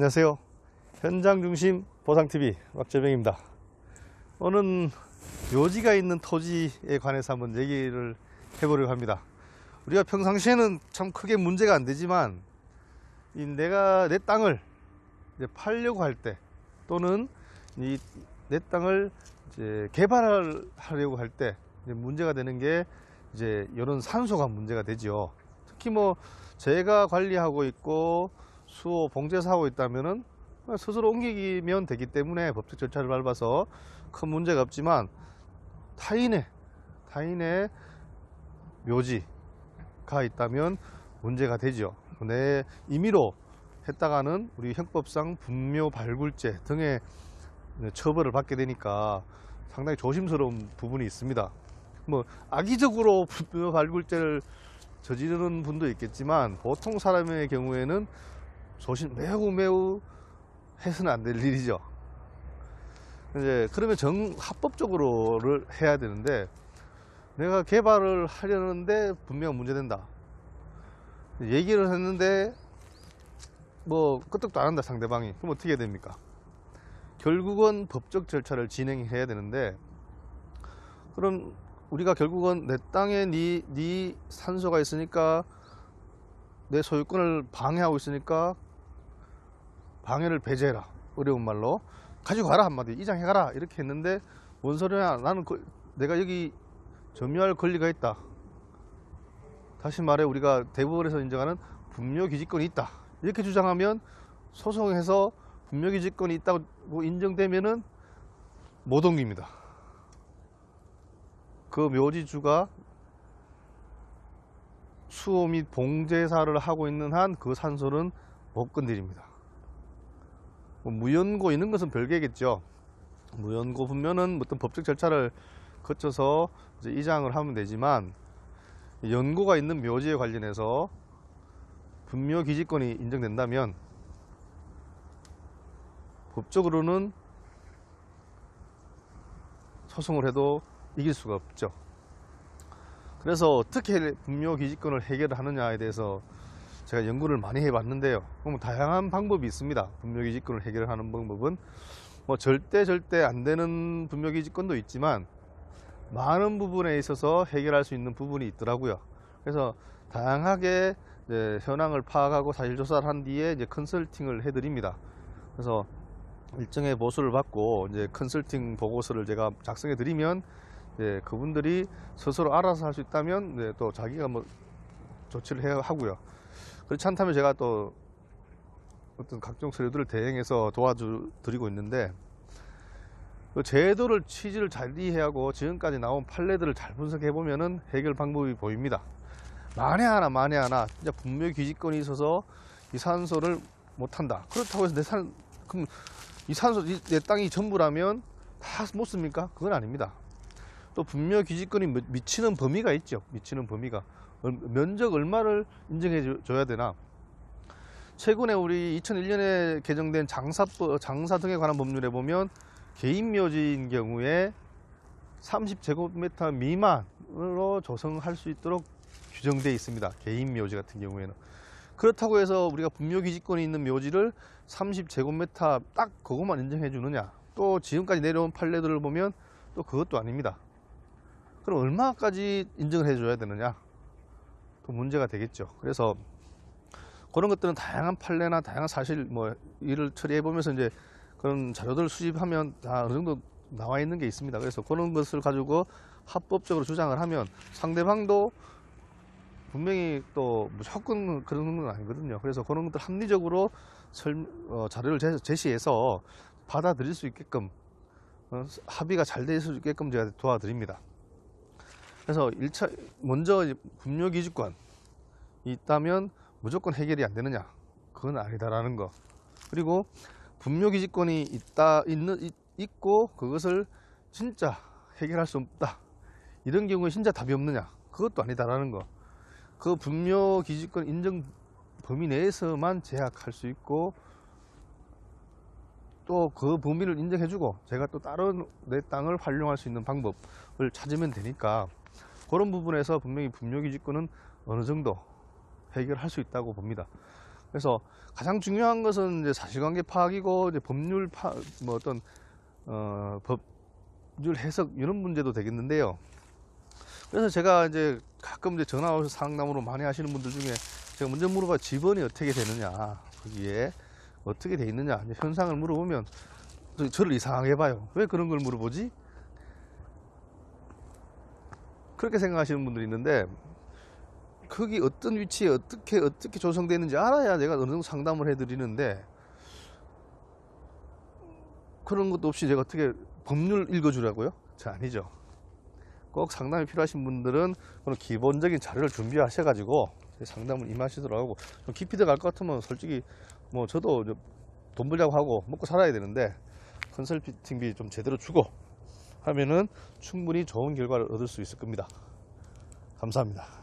안녕하세요. 현장중심 보상TV 박재병입니다. 오늘은 묘지가 있는 토지에 관해서 한번 얘기를 해보려고 합니다. 우리가 평상시에는 참 크게 문제가 안 되지만 내가 내 땅을 이제 팔려고 할 때 또는 내 땅을 이제 개발하려고 할 때 문제가 되는 게 이제 이런 산소가 문제가 되죠. 특히 뭐 제가 관리하고 있고 수호 봉제사하고 있다면은 스스로 옮기면 되기 때문에 법적 절차를 밟아서 큰 문제가 없지만 타인의 묘지가 있다면 문제가 되죠. 내 임의로 했다가는 우리 형법상 분묘 발굴죄 등의 처벌을 받게 되니까 상당히 조심스러운 부분이 있습니다. 뭐 악의적으로 분묘 발굴죄를 저지르는 분도 있겠지만 보통 사람의 경우에는 매우 해서는 안 될 일이죠. 이제 그러면 합법적으로를 해야 되는데 내가 개발을 하려는데 분명 문제된다 얘기를 했는데 뭐 끄떡도 안 한다 상대방이. 그럼 어떻게 해야 됩니까? 결국은 법적 절차를 진행해야 되는데, 그럼 우리가 결국은 내 땅에 네 산소가 있으니까 내 소유권을 방해하고 있으니까 방해를 배제해라, 어려운 말로 가지고 가라, 한마디 이장해가라 이렇게 했는데 뭔 소리냐, 나는 내가 여기 점유할 권리가 있다. 다시 말해 우리가 대법원에서 인정하는 분묘기지권이 있다 이렇게 주장하면 소송해서 분묘기지권이 있다고 인정되면은 못 옮깁니다. 그 묘지주가 수호 및 봉제사를 하고 있는 한 그 산소는 못 건드립니다. 무연고 있는 것은 별개겠죠. 무연고 분묘는 어떤 법적 절차를 거쳐서 이제 이장을 하면 되지만, 연고가 있는 묘지에 관련해서 분묘기지권이 인정된다면 법적으로는 소송을 해도 이길 수가 없죠. 그래서 어떻게 분묘기지권을 해결하느냐에 대해서 제가 연구를 많이 해봤는데요. 그럼 다양한 방법이 있습니다. 분묘기지권을 해결하는 방법은 뭐 절대 안 되는 분묘기지권도 있지만 많은 부분에 있어서 해결할 수 있는 부분이 있더라고요. 그래서 다양하게 이제 현황을 파악하고 사실조사를 한 뒤에 이제 컨설팅을 해드립니다. 그래서 일정의 보수를 받고 이제 컨설팅 보고서를 제가 작성해 드리면 그분들이 스스로 알아서 할 수 있다면 또 자기가 뭐 조치를 해야 하고요. 그렇지 않다면 제가 또 어떤 각종 서류들을 대행해서 도와드리고 있는데, 그 제도를 취지를 잘 이해하고 지금까지 나온 판례들을 잘 분석해 보면은 해결 방법이 보입니다. 만에 하나 진짜 분묘기지권이 있어서 이 산소를 못한다. 그렇다고 해서 그럼 이 산소 내 땅이 전부라면 다 못 씁니까? 그건 아닙니다. 또 분묘기지권이 미치는 범위가 있죠. 미치는 범위가 면적 얼마를 인정해 줘야 되나. 최근에 우리 2001년에 개정된 장사 등에 관한 법률에 보면 개인묘지인 경우에 30제곱미터 미만으로 조성할 수 있도록 규정되어 있습니다. 개인묘지 같은 경우에는. 그렇다고 해서 우리가 분묘기지권이 있는 묘지를 30제곱미터 딱 그것만 인정해 주느냐, 또 지금까지 내려온 판례들을 보면 또 그것도 아닙니다. 그럼 얼마까지 인정을 해 줘야 되느냐, 또 문제가 되겠죠. 그래서 그런 것들은 다양한 판례나 다양한 사실 일을 처리해 보면서 이제 그런 자료들을 수집하면 다 어느 정도 나와 있는 게 있습니다. 그래서 그런 것을 가지고 합법적으로 주장을 하면 상대방도 분명히 또 무조건 그런 건 아니거든요. 그래서 그런 것들 합리적으로 자료를 제시해서 받아들일 수 있게끔 합의가 잘 될 수 있게끔 제가 도와드립니다. 그래서 먼저 분묘기지권이 있다면 무조건 해결이 안 되느냐, 그건 아니다라는 거. 그리고 분묘기지권이 있고 그것을 진짜 해결할 수 없다, 이런 경우에 진짜 답이 없느냐, 그것도 아니다라는 거. 그 분묘기지권 인정 범위 내에서만 제약할 수 있고 또 그 범위를 인정해주고 제가 또 다른 내 땅을 활용할 수 있는 방법을 찾으면 되니까, 그런 부분에서 분명히 분묘기지권은 어느 정도 해결할 수 있다고 봅니다. 그래서 가장 중요한 것은 이제 사실관계 파악이고 이제 법률 뭐 어떤 법률 해석 이런 문제도 되겠는데요. 그래서 제가 이제 가끔 이제 전화 와서 상담으로 많이 하시는 분들 중에 제가 먼저 물어봐 지번이 어떻게 되느냐, 거기에 어떻게 돼 있느냐, 이제 현상을 물어보면 저를 이상하게 봐요. 왜 그런 걸 물어보지? 그렇게 생각하시는 분들이 있는데, 거기 어떤 위치에 어떻게 조성되는지 알아야 내가 어느 정도 상담을 해드리는데, 그런 것도 없이 제가 어떻게 법률 읽어주라고요? 아니죠. 꼭 상담이 필요하신 분들은 그런 기본적인 자료를 준비하셔가지고 상담을 임하시더라고. 좀 깊이 들어갈 것 같으면 솔직히 뭐 저도 돈 벌려고 하고 먹고 살아야 되는데 컨설팅비 좀 제대로 주고 하면은 충분히 좋은 결과를 얻을 수 있을 겁니다. 감사합니다.